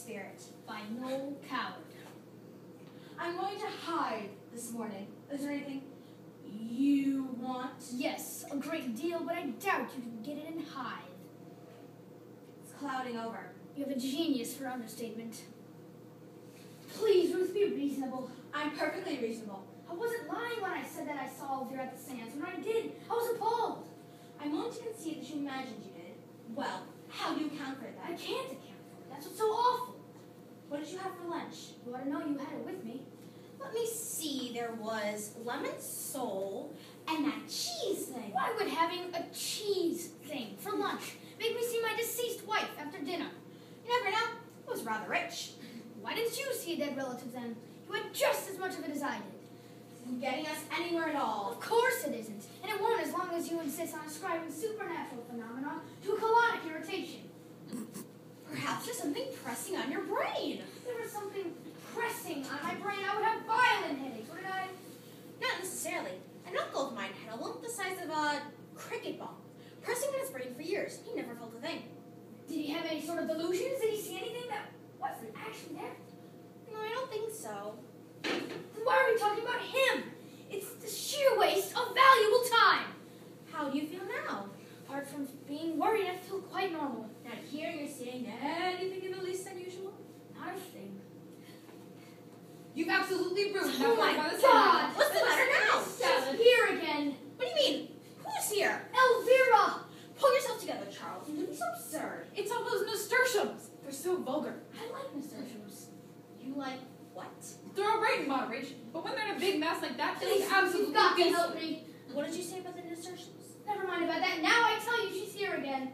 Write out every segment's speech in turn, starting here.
spirit. By no coward. I'm going to hide this morning. Is there anything you want? Yes, a great deal, but I doubt you can get it in Hive. It's clouding over. You have a genius for understatement. Please, Ruth, be reasonable. I'm perfectly reasonable. I wasn't lying when I said that I saw Elvira at the sands. When I did, I was appalled. I'm willing to concede that you imagined you did. Well, how do you account for that? I can't account for it. That's what's so awful. What did you have for lunch? You ought to know you had it with me. Let me see. There was lemon sole and that cheese thing. Why would having a cheese thing for lunch make me see my deceased wife after dinner? You never know. It was rather rich. Why didn't you see a dead relative then? You had just as much of it as I did. It isn't getting us anywhere at all. Of course it isn't. And it won't as long as you insist on ascribing supernatural phenomena to a colonic irritation. Perhaps there's something pressing on your brain. If there was something pressing on my brain, I would have violent headaches, wouldn't I? Not necessarily. An uncle of mine had a lump the size of a cricket ball, pressing on his brain for years. He never felt a thing. Did he have any sort of delusions? Did he see anything that wasn't actually there? No, I don't think so. Then why are we talking about him? It's the sheer waste of valuable time. How do you feel now? Apart from being worried, I feel quite normal. Not hearing or seeing anything in the least unusual? Not a thing. You've absolutely ruined Oh that my part of the God! sentence. What's the matter now? She's here again. What do you mean? Who's here? Elvira! Pull yourself together, Charles. You're so absurd. It's all those nasturtiums. They're so vulgar. I like nasturtiums. You like what? They're all right in moderation, but when they're in a big mass like that, they Please, look absolutely you've got to beastly. help me. What did you say about the nasturtiums? Never mind about that. Now I tell you she's here again.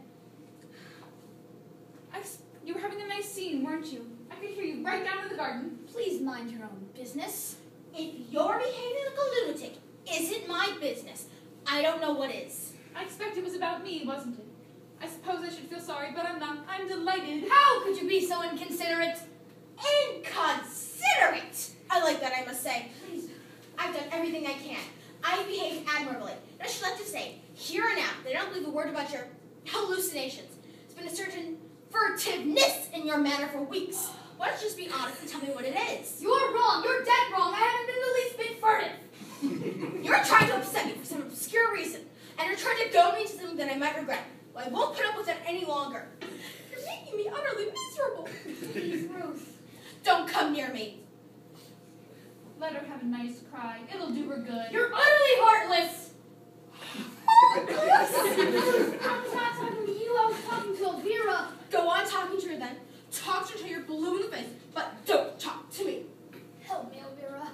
You were having a nice scene, weren't you? I could hear you right down in the garden. Please mind your own business. If you're behaving like a lunatic, isn't my business. I don't know what is. I expect it was about me, wasn't it? I suppose I should feel sorry, but I'm not. I'm delighted. How could you be so inconsiderate? Inconsiderate! I like that, I must say. Please. I've done everything I can. I've behaved admirably. And I should like to say, here and now, that I don't believe a word about your hallucinations. There's been a certain furtiveness in your manner for weeks. Why don't you just be honest and tell me what it is? You're wrong. You're dead wrong. I haven't been the least bit furtive. You're trying to upset me for some obscure reason, and you're trying to goad me into something that I might regret. Well, I won't put up with it any longer. You're making me utterly miserable. Please, Ruth. Don't come near me. Let her have a nice cry. It'll do her good. You're utterly heartless. Heartless? I was not talking to you. I was talking to Elvira. Go on talking to her then. Talk to her until you're blue in the face, but don't talk to me. Help me, Elvira.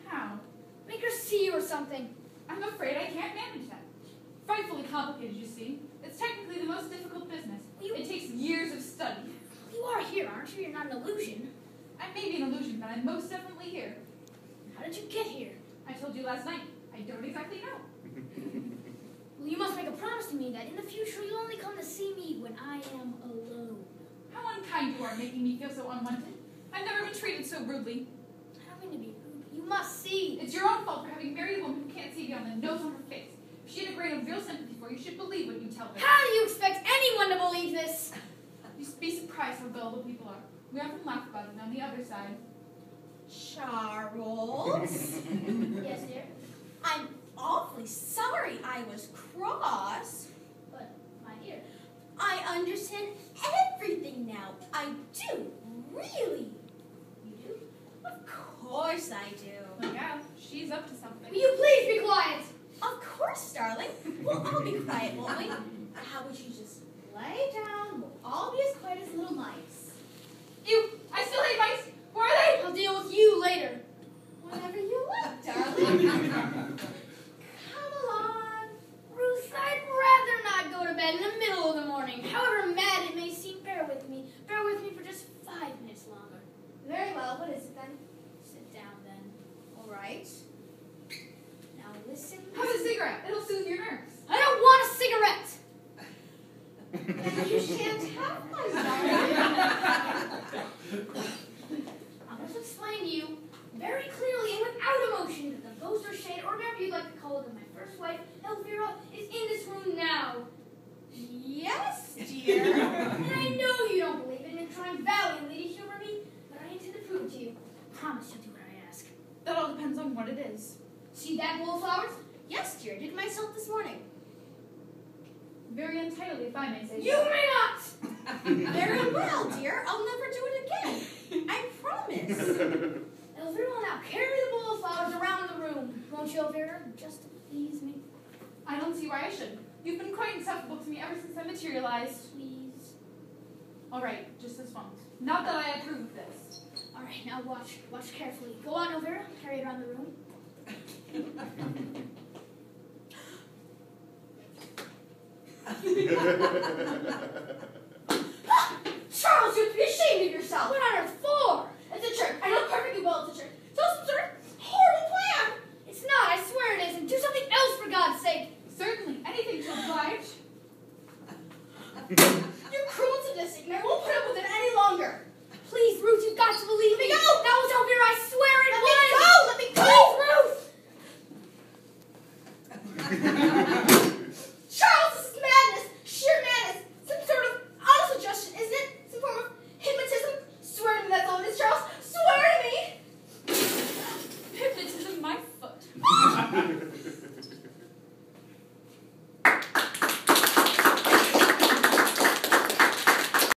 How? Make her see you or something. I'm afraid I can't manage that. Frightfully complicated, you see. It's technically the most difficult business. It takes years of study. You are here, aren't you? You're not an illusion. I may be an illusion, but I'm most definitely here. How did you get here? I told you last night. I don't exactly know. Well, you must make a promise to me that in the future you'll only come to see me when I am alone. How unkind you are, making me feel so unwanted. I've never been treated so rudely. I don't mean to be rude, but you must see. It's your own fault for having married a woman who can't see beyond the nose on her face. If she had a grain of real sympathy for you, she'd believe what you tell her. How do you expect anyone to believe this? You'd be surprised how gullible people are. We often laugh about it on the other side. Charles? Yes, dear. I'm awfully sorry I was cross. But, my dear, I understand everything now. I do, really. you do? Of course I do. Look out. She's up to something. Will you please be quiet? Of course, darling. We'll all be quiet, won't we? How would you just lay down? We'll all be as quiet as little mice. You! I still hate mice! Where are they? I'll deal with you later. Whatever you like, darling. Come along. Ruth, I'd rather not go to bed in the middle of the morning. However mad it may seem, bear with me. Bear with me for just 5 minutes longer. Very well. What is it then? Sit down then. All right. Now listen. Have a cigarette. It'll soothe your nerves. I don't want a cigarette! You shan't have my darling. I must explain to you very clearly and without emotion that the ghost or shade, or whatever you'd like to call it, of my first wife, Elvira, is in this room now. Yes, dear. And I know you don't believe it and trying valiantly to humor promise you'll do what I ask. That all depends on what it is. See that bowl of flowers? Yes, dear. Did myself this morning. Very untidily, if I may say so. You may not! Very well, dear. I'll never do it again. I promise. Elvira, now carry the bowl of flowers around the room. Won't you, Elvira? Just to please me. I don't see why I should. You've been quite insufferable to me ever since I materialized. Please. All right, just this once. Not that I approve of this. All right, now watch. Watch carefully. Go on, Elvira. Carry it around the room. Charles, you have to be ashamed of yourself. What on earth for? It's a trick. I know perfectly well it's a trick. So it's some sort of horrible plan. It's not. I swear it isn't. Do something else, for God's sake. Certainly, anything to oblige. You're cruel and sadistic, and I won't put up with it any longer. Please, Ruth, you've got to believe me. Let me go. That was Elvira. I swear it Let was. me go. Let me go. Please, Ruth. Charles, this is madness. Sheer madness. Some sort of auto-suggestion, isn't it? Some form of hypnotism. Swear to me that's all it is, Charles. Swear to me. Hypnotism, my foot.